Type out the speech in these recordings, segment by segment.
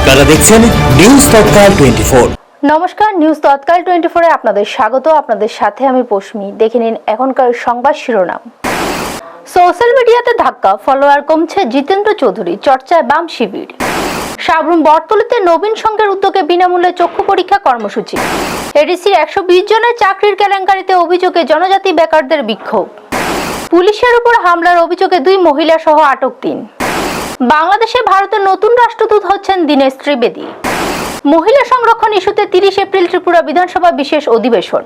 আপনারা দেখছেন নিউজ তৎকাল 24। নমস্কার, নিউজ তৎকাল 24-এ আপনাদের স্বাগত। আপনাদের সাথে আমি পশ্মি। দেখে নিন এখনকার সংবাদ শিরোনাম। সোশ্যাল মিডিয়াতে ধাক্কা, ফলোয়ার কমছে জিতেন্দ্র চৌধুরী, চর্চায় বাম শিবির। সাবরুম বটতলীতে নবীন সংঘের উদ্যোগে বিনামূল্যে চক্ষু পরীক্ষা কর্মসূচি। এডিসির 120 জনের চাকরির কেলেঙ্কারিতে অভিযোগে জনজাতি বেকারদের বিক্ষোভ। পুলিশের উপর হামলার অভিযোগে 2 মহিলা সহ আটক 3। বাংলাদেশে ভারতের নতুন রাষ্ট্রদূত হচ্ছেন দীনেশ ত্রিবেদী। মহিলা সংরক্ষণ ইস্যুতে 30 এপ্রিল ত্রিপুরা বিধানসভা বিশেষ অধিবেশন।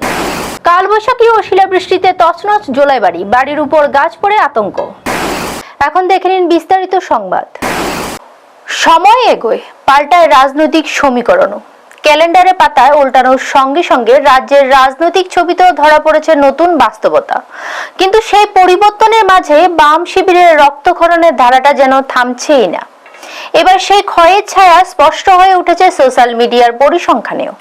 কালবৈশাখী ও শিলাবৃষ্টিতে তছনছ জোলাইবাড়ি, বাড়ির উপর গাছ পড়ে আতঙ্ক। এখন দেখে নিন বিস্তারিত সংবাদ। সময় এগোয়, পাল্টায় রাজনৈতিক সমীকরণও। ক্যালেন্ডারে পাতায় উল্টানোর সঙ্গে সঙ্গে রাজ্যের রাজনৈতিক ছবিতেও ধরা পড়েছে নতুন বাস্তবতা। কিন্তু সেই পরিবর্তনের মাঝে বাম শিবিরের রক্তক্ষরণের ধারাটা যেন থামছেই না। এবার সেই ক্ষয়ের ছায়া স্পষ্ট হয়ে উঠেছে সোশ্যাল মিডিয়ার পরিসংখ্যানেও।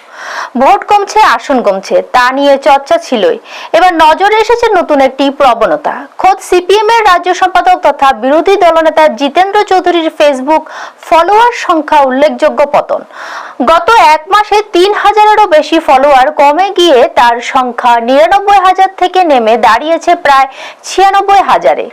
ভোট কমছে, আসন কমছে, তা নিয়ে চর্চা ছিলই। এবার নজরে এসেছে নতুন একটি প্রবণতা। খোদ সিপিএম এর রাজ্য সম্পাদক তথা বিরোধী দলনেতা জিতেন্দ্র চৌধুরীর ফেসবুক ফলোয়ার সংখ্যা উল্লেখযোগ্য পতন। গত এক মাসে 3000-এরও বেশি ফলোয়ার কমে গিয়ে তার সংখ্যা 99,000 থেকে নেমে দাঁড়িয়েছে প্রায় 96,000-এ।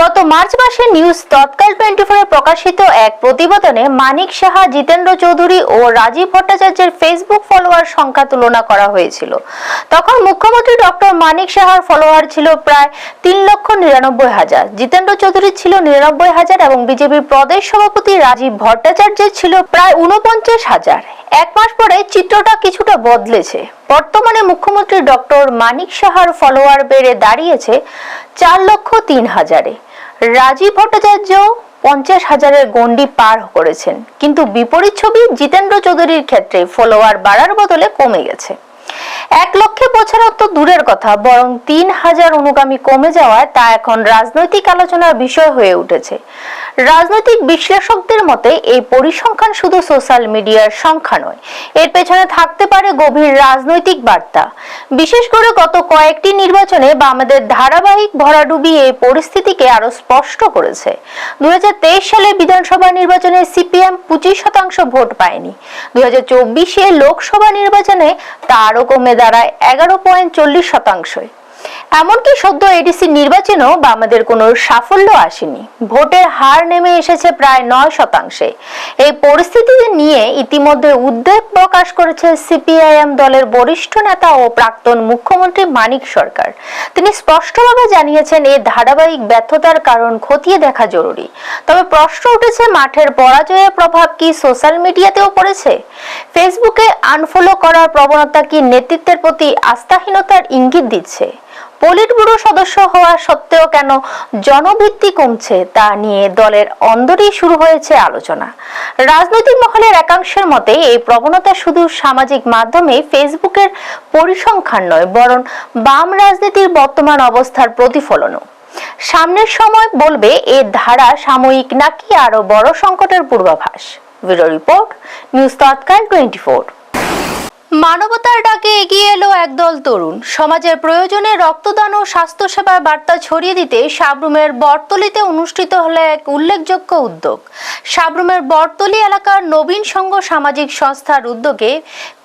গত মার্চ মাসে নিউজ তৎকাল 24-এ প্রকাশিত এক প্রতিবেদনে মানিক সাহা, জিতেন্দ্র চৌধুরী ও রাজীব ভট্টাচার্যের ফেসবুক ফলোয়ার সংখ্যা তুলনা করা হয়েছিল। তখন মুখ্যমন্ত্রী ডক্টর মানিক সাহার ফলোয়ার ছিল প্রায় 3,99,000, জিতেন্দ্র চৌধুরী ছিল 99,000 এবং বিজেপির প্রদেশ সভাপতি রাজীব ভট্টাচার্যের ছিল প্রায় 49,000। এক মাস পরে চিত্রটা কিছুটা বদলেছে। বর্তমানে মুখ্যমন্ত্রী ডক্টর মানিক সাহার ফলোয়ার বেড়ে দাঁড়িয়েছে 4,03,000-এ। রাজীব ভট্টাচার্য 50,000-এর গণ্ডি পার করেছেন। কিন্তু বিপরীত ছবি, জিতেন্দ্র চৌধুরীর ক্ষেত্রে ফলোয়ার বাড়ার বদলে কমে গেছে। 1 লক্ষে পৌঁছানোর তো দূরের কথা, বরং 3,000 অনুগামী কমে যাওয়ায় তা এখন রাজনৈতিক আলোচনার বিষয় হয়ে উঠেছে। রাজনৈতিক বিশ্লেষকদের মতে এই পরিসংখ্যান শুধু সোশ্যাল মিডিয়ার সংখ্যা নয়, এর পেছনে থাকতে পারে গভীর রাজনৈতিক বার্তা। বিশেষ করে গত কয়েকটি নির্বাচনে বামেদের ধারাবাহিক ভরাডুবি এই পরিস্থিতিকে আরো স্পষ্ট করেছে। 2023 সালে বিধানসভা নির্বাচনে সিপিএম 25% ভোট পায়নি। 2024-এ লোকসভা নির্বাচনে তা আরো কমে দাঁড়ায় 11.40%। এমনকি সদ্য এডিসি নির্বাচনেও বামেদের কোনো সাফল্য আসেনি। ভোটের হার নেমে এসেছে প্রায় 9%। এই পরিস্থিতি নিয়ে ইতিমধ্যে উদ্বেগ প্রকাশ করেছে সিপিআইএম দলের বরিষ্ঠ নেতা ও প্রাক্তন মুখ্যমন্ত্রী মানিক সরকার। তিনি স্পষ্টভাবে জানিয়েছেন, এই ধারাবাহিক ব্যর্থতার কারণ খতিয়ে দেখা জরুরি। তবে প্রশ্ন উঠেছে, মাঠের পরাজয়ের প্রভাব কি সোশ্যাল মিডিয়াতেও পড়েছে? ফেসবুকে আনফলো করার প্রবণতা কি নেতৃত্বের প্রতি আস্থাহীনতার ইঙ্গিত দিচ্ছে? পলিট ব্যুরো সদস্য হওয়া সত্ত্বেও কেন জনভিত্তি কমছে তা নিয়ে দলের অন্দরেই শুরু হয়েছে আলোচনা। রাজনৈতিক মহলের একাংশের মতে এই প্রবণতা শুধু সামাজিক মাধ্যমে ফেসবুকের পরিসংখ্যান নয়, বরং বাম রাজনীতির বর্তমান অবস্থার প্রতিফলনও। সামনের সময় বলবে এ ধারা সাময়িক নাকি আরো বড় সংকটের পূর্বাভাস। ব্যুরো রিপোর্ট, নিউজ তৎকাল 24। মানবতার ডাকে এগিয়ে এলো একদল তরুণ। সমাজের প্রয়োজনে রক্তদান ও স্বাস্থ্যসেবার বার্তা ছড়িয়ে দিতে সাবরুমের বটতলীতে অনুষ্ঠিত হলো এক উল্লেখযোগ্য উদ্যোগ। সাবরুমের বটতলী এলাকার নবীন সংঘ সামাজিক সংস্থার উদ্যোগে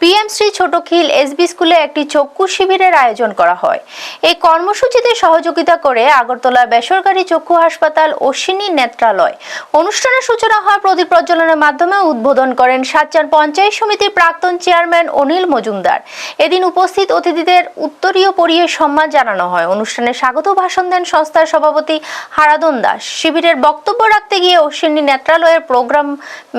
পিএমসি ছোটখিল এসবি স্কুলে একটি চক্ষু শিবিরের আয়োজন করা হয়। এই কর্মসূচিতে সহযোগিতা করে আগরতলা বেসরকারি চক্ষু হাসপাতাল অশ্বিনী নেত্রালয়। অনুষ্ঠানের সূচনা হয় প্রদীপ প্রজ্বলনের মাধ্যমে। উদ্বোধন করেন সাতচার পঞ্চায়েত সমিতির প্রাক্তন চেয়ারম্যান অনিল মজুমদার। এদিন উপস্থিত অতিথিদের উত্তরীয় পরিয়ে সম্মান জানানো হয়। অনুষ্ঠানে স্বাগত ভাষণ দেন সংস্থার সভাপতি হারাদন দাস। শিবিরের বক্তব্য রাখতে গিয়ে অশ্বিনী নেত্রালয়ের প্রোগ্রাম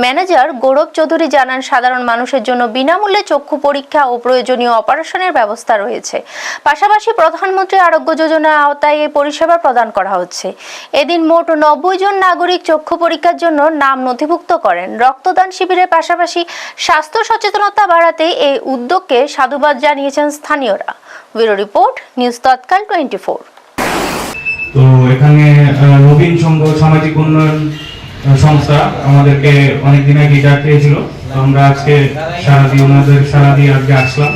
ম্যানেজার গৌরব চৌধুরী জানান, সাধারণ মানুষের জন্য বিনামূল্যে চক্ষু পরীক্ষা ও প্রয়োজনীয় অপারেশনের ব্যবস্থা রয়েছে। পাশাপাশি প্রধানমন্ত্রী আরোগ্য যোজনার আওতায় এই পরিষেবা প্রদান করা হচ্ছে। এদিন মোট 90 জন নাগরিক চক্ষু পরীক্ষার জন্য নাম নথিভুক্ত করেন। রক্তদান শিবিরের পাশাপাশি স্বাস্থ্য সচেতনতা বাড়াতে এই উদ্যোগকে সাধুবাদ জানিয়েছেন স্থানীয়রা। ব্যুরো রিপোর্ট, নিউজ তৎকাল 24। তো এখানে নবীন সংঘ সামাজিক উন্নয়ন সংস্থা আমাদেরকে অনেকদিন আগে ডাকতে ছিল। আমরা আজকে সারা দিয়ে আজকে আসলাম।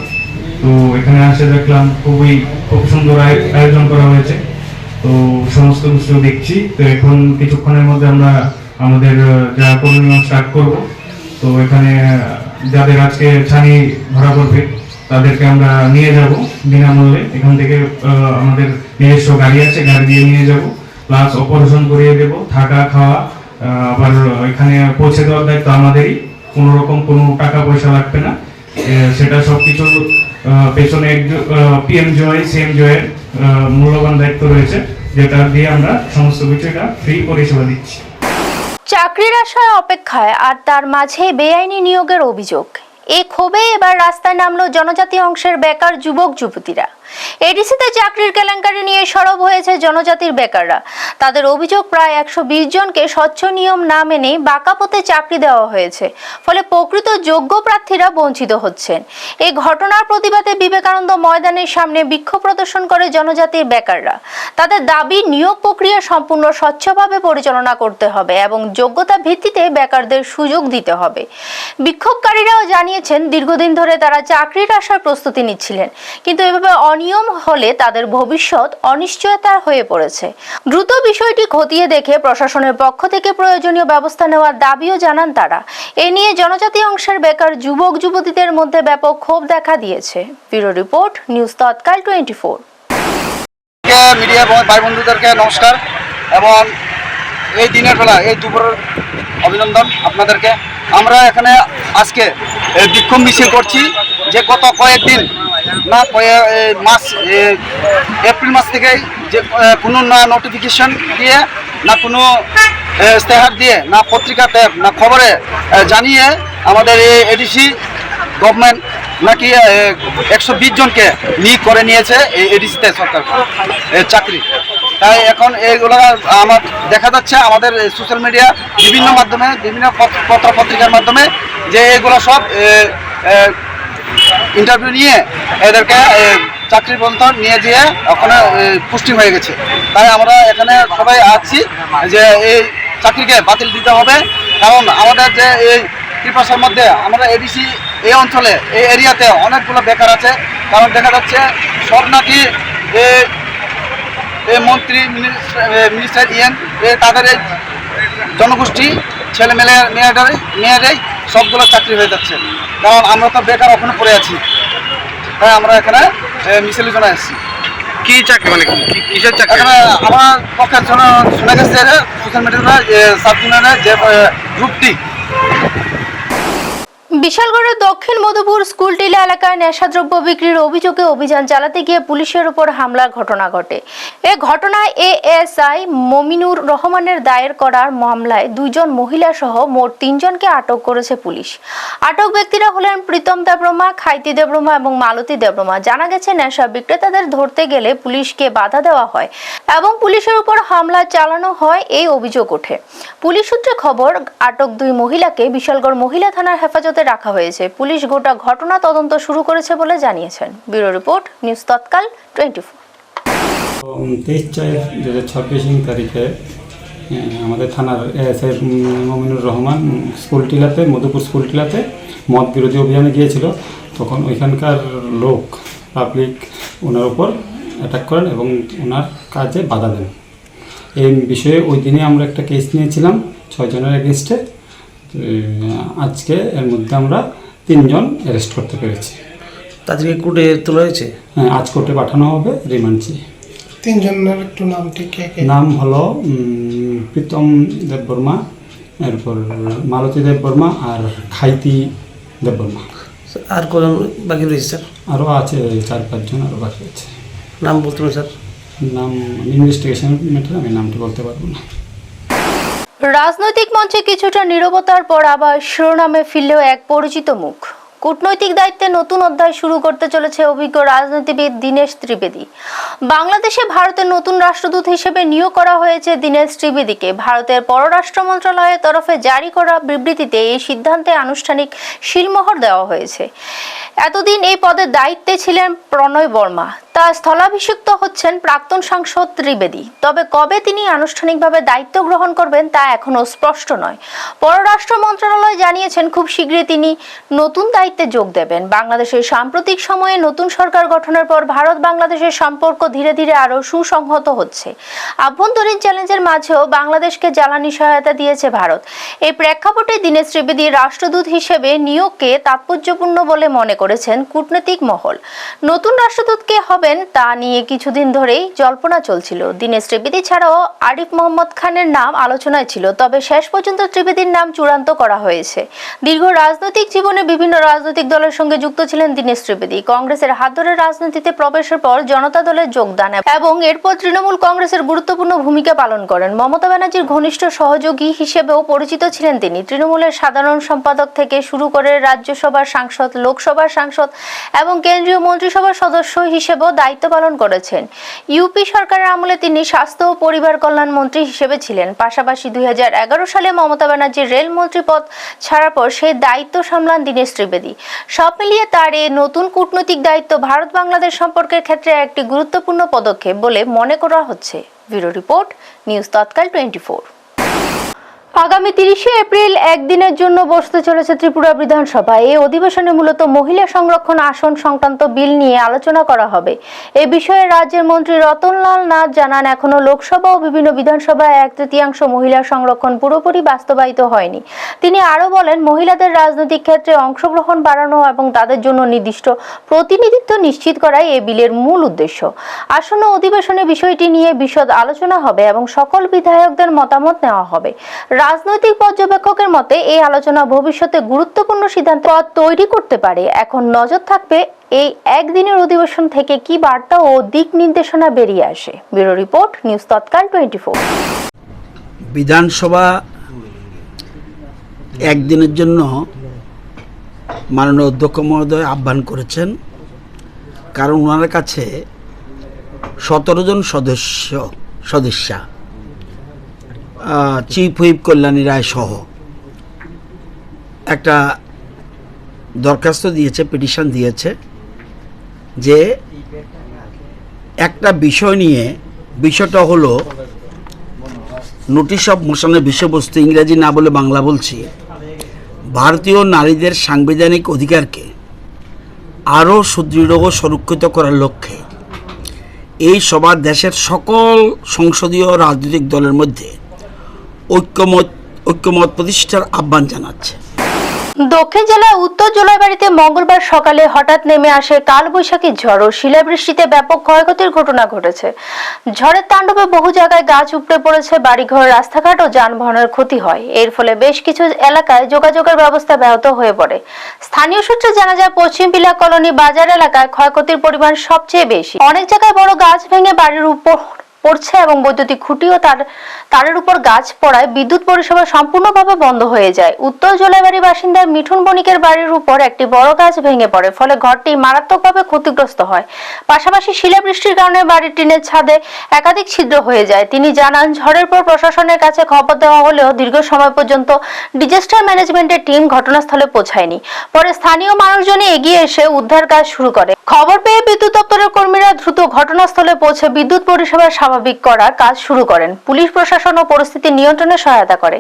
তো এখানে আসে দেখলাম খুব সুন্দর আয়োজন করা হয়েছে। তো সমস্ত কিছু দেখছি। তো এখন কিছুক্ষণের মধ্যে আমরা আমাদের যা করণীয় স্টার্ট করব। তো এখানে যাদের আজকে ছানি ধরা পড়বে তাদেরকে আমরা নিয়ে যাব বিনামূল্যে। এখান থেকে আমাদের নিজস্ব গাড়ি আছে, গাড়ি দিয়ে নিয়ে যাব, প্লাস অপারেশন করিয়ে দেব, থাকা খাওয়া আবার এখানে পৌঁছে দেওয়ার দায়িত্ব আমাদেরই। কোনো রকম কোনো টাকা পয়সা লাগবে না, সেটা সবকিছু পেছনে পিএম জয় সিএম জয়ের মূল্যবান দায়িত্ব রয়েছে, যেটা দিয়ে আমরা সমস্ত কিছু এটা ফ্রি পরিষেবা দিচ্ছি। চাকরির আশায় অপেক্ষায় আর তার মাঝে বেআইনি নিয়োগের অভিযোগ। এই ক্ষোভে এবার রাস্তায় নামলো জনজাতি অংশের বেকার যুবক যুবতীরা। এডিসিতে চাকরির কেলেঙ্কারি নিয়ে সরব হয়েছে জনজাতির বেকাররা। তাদের অভিযোগ প্রায় 120 জনকে স্বচ্ছ নিয়ম না মেনে বাঁকা পথে চাকরি দেওয়া হয়েছে, ফলে প্রকৃত যোগ্য প্রার্থীরা বঞ্চিত হচ্ছেন। এই ঘটনার প্রতিবাদে বিবেকানন্দ ময়দানের সামনে বিক্ষোভ প্রদর্শন করে জনজাতির বেকাররা। তাদের দাবি নিয়োগ প্রক্রিয়া সম্পূর্ণ স্বচ্ছভাবে পরিচালনা করতে হবে এবং যোগ্যতা ভিত্তিতে বেকারদের সুযোগ দিতে হবে। বিক্ষোভকারীরাও জানিয়েছেন দীর্ঘদিন ধরে তারা চাকরির আশার প্রস্তুতি নিচ্ছিলেন, কিন্তু এভাবে অনিয়ম হলে তাদের ভবিষ্যৎ অনিশ্চয়তার হয়ে পড়েছে। দ্রুত বিষয়টি খতিয়ে দেখে প্রশাসনের পক্ষ থেকে প্রয়োজনীয় ব্যবস্থা নেওয়ার দাবিও জানান তারা। এ নিয়ে জনজাতি অংশের বেকার যুবক যুবতীদের মধ্যে ব্যাপক ক্ষোভ দেখা দিয়েছে। ব্যুরো রিপোর্ট, নিউজ তৎকাল 24। মিডিয়া ভাই বন্ধুদেরকে নমস্কার এবং এই দিনের বেলা এই দুপুরের অভিনন্দন আপনাদেরকে। আমরা এখানে আজকে বিক্ষোভ মিছিল করছি যে গত কয়েকদিন না মাস এপ্রিল মাস থেকেই যে কোনো না নোটিফিকেশন দিয়ে না কোনো ইশতেহার দিয়ে না পত্রিকাতে না খবরে জানিয়ে আমাদের এই এডিসি গভর্নমেন্ট নাকি 120 জনকে নিয়োগ করে নিয়েছে এই এডিসিতে সরকার চাকরি। তাই এখন এইগুলো আমার দেখা যাচ্ছে আমাদের সোশ্যাল মিডিয়া বিভিন্ন মাধ্যমে বিভিন্ন পত্র পত্রিকার মাধ্যমে যে এগুলো সব ইন্টারভিউ নিয়ে এদেরকে চাকরির পর্যন্ত নিয়ে যেয়ে ওখানে পোস্টিং হয়ে গেছে। তাই আমরা এখানে সবাই আছি যে এই চাকরিকে বাতিল দিতে হবে, কারণ আমাদের যে এই ত্রিপাশার মধ্যে আমরা এডিসি এই অঞ্চলে এই এরিয়াতে অনেকগুলো বেকার আছে। কারণ দেখা যাচ্ছে সব নাকি এই মন্ত্রী মিনিস্টার তাদের এই জনগোষ্ঠী ছেলে মেয়েরাই সবগুলো চাকরি হয়ে যাচ্ছে। কারণ আমরা তো বেকার ওখানে পড়ে আছি, তাই আমরা এখানে মিছিলের জন্য এসেছি। কি চাকরি মানে কিসের চাকরি? এখানে আমার পক্ষে শোনা গেছে সোশ্যাল মিডিয়াতে সাব ইউনিয়নের যে গ্রুপটি বিশালগড়ের দক্ষিণ মধুপুর স্কুলটিলা এলাকায় নেশাদ্রব্য বিক্রির অভিযোগে অভিযান চালাতে গিয়ে পুলিশের উপর হামলার ঘটনা ঘটে। এ ঘটনায় এএসআই মমিনুর রহমানের দায়ের করার মামলায় 2 জন মহিলা সহ মোট 3 জনকে আটক করেছে পুলিশ। আটক ব্যক্তিরা হলেন প্রীতম দেববর্মা, খাইতি দেববর্মা এবং মালতী দেববর্মা। জানা গেছে নেশা বিক্রেতাদের ধরতে গেলে পুলিশকে বাধা দেওয়া হয় এবং পুলিশের উপর হামলা চালানো হয়, এই অভিযোগ ওঠে। পুলিশ সূত্রে খবর, আটক 2 মহিলাকে বিশালগড় মহিলা থানার হেফাজতে রাখা হয়েছে। পুলিশ গোটা ঘটনা তদন্ত শুরু করেছে বলে জানিয়েছেন। ব্যুরো রিপোর্ট, নিউজ তৎকাল 24। 23/4/2026 তারিখে আমাদের থানার এএসআই মমিনুর রহমান স্কুলটিলাতে মধুপুর স্কুলটিলাতে মদ বিরোধী অভিযানে গিয়েছিল। তখন ওইখানকার লোক পাবলিক ওনার উপর অ্যাটাক করেন এবং ওনার কাজে বাধা দেন। এই বিষয়ে ওই দিনে আমরা একটা কেস নিয়েছিলাম 6 জনের এগেনস্টে। আজকে এর মধ্যে আমরা 3 জন অ্যারেস্ট করতে পেরেছি। তাদেরকে কোর্টে তোলা হয়েছে? হ্যাঁ, আজ কোর্টে পাঠানো হবে রিমান্ডে। 3 জনের একটু নাম ঠিক নাম হলো প্রীতম দেববর্মা, এরপর মালতী দেববর্মা আর খাইতি দেববর্মা। আর কজন বাকি রয়েছে স্যার? আরও আছে 4-5 জন আরও বাকি আছে। নাম বলতে পারেন স্যার? নাম ইনভেস্টিগেশন ম্যাটার, আমি নামটি বলতে পারবো না। রাজনৈতিক মঞ্চে কিছুটা নীরবতার পর আবার শিরোনামে ফিরলেও এক পরিচিত মুখ। কূটনৈতিক দায়িত্বে নতুন অধ্যায় শুরু করতে চলেছে অভিজ্ঞ রাজনীতিবিদ দীনেশ ত্রিবেদী। বাংলাদেশে ভারতের নতুন রাষ্ট্রদূত হিসেবে নিয়োগ করা হয়েছে দীনেশ ত্রিবেদীকে। ভারতের পররাষ্ট্র মন্ত্রণালয়ের তরফে জারি করা বিবৃতিতে এই সিদ্ধান্তে আনুষ্ঠানিক সিলমোহর দেওয়া হয়েছে। এতদিন এই পদের দায়িত্বে ছিলেন প্রণয় বর্মা। তা স্থলাভিষিক্ত হচ্ছেন প্রাক্তন সাংসদ ত্রিবেদী। তবে কবে তিনি আনুষ্ঠানিকভাবে দায়িত্ব গ্রহণ করবেন তা এখনো স্পষ্ট নয়। পররাষ্ট্র মন্ত্রণালয় জানিয়েছেন খুব শীঘ্রই তিনি নতুন দায়িত্বে যোগ দেবেন। বাংলাদেশের সাম্প্রতিক সময়ে নতুন সরকার গঠনের পর ভারত বাংলাদেশের সম্পর্ক ধীরে ধীরে আরও সুসংহত হচ্ছে। আভ্যন্তরীণ চ্যালেঞ্জের মাঝেও বাংলাদেশকে জ্বালানি সহায়তা দিয়েছে ভারত। এই প্রেক্ষাপটে দীনেশ ত্রিবেদী রাষ্ট্রদূত হিসেবে নিয়োগকে তাৎপর্যপূর্ণ বলে মনে করেছেন কূটনৈতিক মহল। নতুন রাষ্ট্রদূত কে হবেন তা নিয়ে কিছুদিন ধরেই জল্পনা চলছিল। দীনেশ ত্রিবেদী ছাড়াও আরিফ মোহাম্মদ খানের নাম আলোচনায় ছিল, তবে শেষ পর্যন্ত ত্রিবেদীর নাম চূড়ান্ত করা হয়েছে। দীর্ঘ রাজনৈতিক জীবনে বিভিন্ন রাজনৈতিক দলের সঙ্গে যুক্ত ছিলেন দীনেশ ত্রিবেদী। কংগ্রেসের হাত ধরে রাজনীতিতে প্রবেশের পর জনতা দলে যোগদান এবং এরপর তৃণমূল কংগ্রেসের গুরুত্বপূর্ণ ভূমিকা পালন করেন। মমতা ব্যানার্জির ঘনিষ্ঠ সহযোগী হিসেবেও পরিচিত ছিলেন তিনি। তৃণমূলের সাধারণ সম্পাদক থেকে শুরু করে রাজ্যসভার সাংসদ, লোকসভার সাংসদ এবং কেন্দ্রীয় মন্ত্রিসভার সদস্য হিসেবেও দায়িত্ব পালন করেছেন। ইউপি সরকারের আমলে তিনি স্বাস্থ্য ও পরিবার কল্যাণ মন্ত্রী হিসেবে ছিলেন। পাশাপাশি 2011 সালে মমতা ব্যানার্জির রেলমন্ত্রী পদ ছাড়ার পর সেই দায়িত্ব সামলান দীনেশ ত্রিবেদী। সব মিলিয়ে তার এই নতুন কূটনৈতিক দায়িত্ব ভারত বাংলাদেশ সম্পর্কের ক্ষেত্রে একটি গুরুত্বপূর্ণ পদক্ষেপ বলে মনে করা হচ্ছে। ব্যুরো রিপোর্ট, নিউজ তৎকাল 24। আগামী 30শে এপ্রিল একদিনের জন্য বসতে চলেছে ত্রিপুরা বিধানসভা। এই অধিবেশনে মূলত মহিলা সংরক্ষণ আসন সংক্রান্ত বিল নিয়ে আলোচনা করা হবে। এ বিষয়ে রাজ্যের মন্ত্রী রতনলাল নাথ জানান, এখনো লোকসভা ও বিভিন্ন বিধানসভায় 1/3 মহিলা সংরক্ষণ পুরোপুরি বাস্তবায়িত হয়নি। তিনি আরও বলেন, মহিলাদের রাজনৈতিক ক্ষেত্রে অংশগ্রহণ বাড়ানো এবং তাদের জন্য নির্দিষ্ট প্রতিনিধিত্ব নিশ্চিত করাই এই বিলের মূল উদ্দেশ্য। আসন্ন অধিবেশনে বিষয়টি নিয়ে বিশদ আলোচনা হবে এবং সকল বিধায়কদের মতামত নেওয়া হবে। রাজনৈতিক পর্যবেক্ষকের মতে এই আলোচনা ভবিষ্যতে গুরুত্বপূর্ণ সিদ্ধান্ত তৈরি করতে পারে। এখন নজর থাকবে এই একদিনের অধিবেশন থেকে কি বার্তা ও দিক নির্দেশনা বেরিয়ে আসে। ব্যুরো রিপোর্ট, নিউজ তৎকাল 24। বিধানসভা একদিনের জন্য মাননীয় অধ্যক্ষ মহোদয় আহ্বান করেছেন, কারণ ওনার কাছে 17 জন সদস্যা চিফ হুইপ কল্যাণী রায় সহ একটা দরখাস্ত দিয়েছে, পিটিশন দিয়েছে যে একটা বিষয় নিয়ে, বিষয়টা হলো নোটিশ অফ মোশনের বিষয়বস্তু, ইংরেজি না বলে বাংলা বলছি, ভারতীয় নারীদের সাংবিধানিক অধিকারকে আরও সুদৃঢ় ও সুরক্ষিত করার লক্ষ্যে এই সভা দেশের সকল সংসদীয় রাজনৈতিক দলের মধ্যে ঐক্যমত প্রতিষ্ঠার আহ্বান জানাচ্ছে। দক্ষিণ জেলার উত্তর জলাইবাড়িতে মঙ্গলবার সকালে হঠাৎ নেমে আসে কালবৈশাখী ঝড় ও শিলাবৃষ্টিতে ব্যাপক ক্ষয়ক্ষতির ঘটনা ঘটেছে। ঝড়ের তাণ্ডবে বহু জায়গায় গাছ উপড়ে পড়েছে, বাড়িঘর, রাস্তাঘাট ও যানবাহনের ক্ষতি হয়। এর ফলে বেশ কিছু এলাকায় যোগাযোগের ব্যবস্থা ব্যাহত হয়ে পড়ে। স্থানীয় সূত্রে জানা যায়, পশ্চিম পিলা কলোনি বাজার এলাকায় ক্ষয়ক্ষতির পরিমাণ সবচেয়ে বেশি। অনেক জায়গায় বড় গাছ ভেঙে বাড়ির উপর পড়ছে এবং বৈদ্যুতিক খুঁটি ও তারের উপর গাছ পড়ায় বিদ্যুৎ পরিষেবা সম্পূর্ণভাবে বন্ধ হয়ে যায়। উত্তর জলাইবাড়ি বাসিন্দা মিঠুন বণিকের বাড়ির উপর একটি বড় গাছ ভেঙে পড়ে, ফলে ঘরটি মারাত্মকভাবে ক্ষতিগ্রস্ত হয়। পাশাপাশি শিলাবৃষ্টির কারণে বাড়ির টিনের ছাদে একাধিক ছিদ্র হয়ে যায়। তিনি জানান, ঝড়ের পর প্রশাসনের কাছে খবর দেওয়া হলেও দীর্ঘ সময় পর্যন্ত ডিজাস্টার ম্যানেজমেন্টের টিম ঘটনাস্থলে পৌঁছায়নি। পরে স্থানীয় মানুষজনই এগিয়ে এসে উদ্ধার কাজ শুরু করে। খবর পেয়ে বিদ্যুৎ দপ্তরের কর্মীরা দ্রুত ঘটনাস্থলে পৌঁছে বিদ্যুৎ পরিষেবা স্বাভাবিক করার কাজ শুরু করেন। পুলিশ প্রশাসন ও পরিস্থিতি নিয়ন্ত্রণে সহায়তা করে।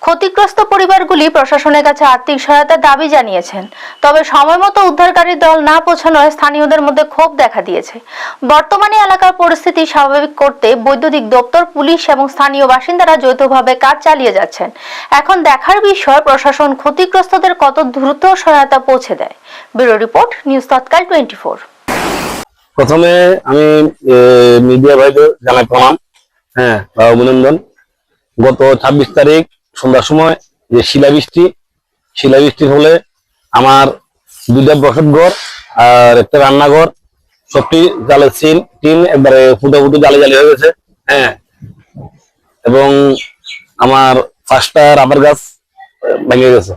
ক্ষতিগ্রস্ত পরিবারগুলি প্রশাসনের কাছে আর্থিক সহায়তার দাবি জানিয়েছেন। তবে সময়মতো উদ্ধারকারী দল না পৌঁছানোয় স্থানীয়দের মধ্যে ক্ষোভ দেখা দিয়েছে। বর্তমানে এলাকার পরিস্থিতি স্বাভাবিক করতে বৈদ্যুতিক দপ্তর, পুলিশ এবং স্থানীয় বাসিন্দারা যৌথভাবে কাজ চালিয়ে যাচ্ছেন। এখন দেখার বিষয় প্রশাসন ক্ষতিগ্রস্তদের কত দ্রুত সহায়তা পৌঁছে দেয়। ব্যুরো রিপোর্ট, নিউজ তৎকাল 24। প্রথমে আমি মিডিয়া ভাইদের জানাই প্রণাম, অভিনন্দন। গত 26 তারিখ সন্ধ্যার সময় যে শিলাবৃষ্টির ফলে আমার 2টা বসত ঘর আর একটা রান্নাঘর সবটি জালের টিন একবারে ফুটো জালি হয়ে গেছে, এবং আমার 5টা রাবার গাছ ভেঙে গেছে।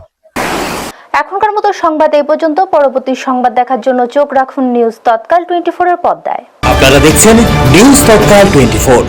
এখনকার মতো সংবাদ এই পর্যন্ত। পরবর্তী সংবাদ দেখার জন্য চোখ রাখুন নিউজ তৎকাল 24 এর পর্দায়। আপনারা দেখছেন নিউজ তৎকাল 24।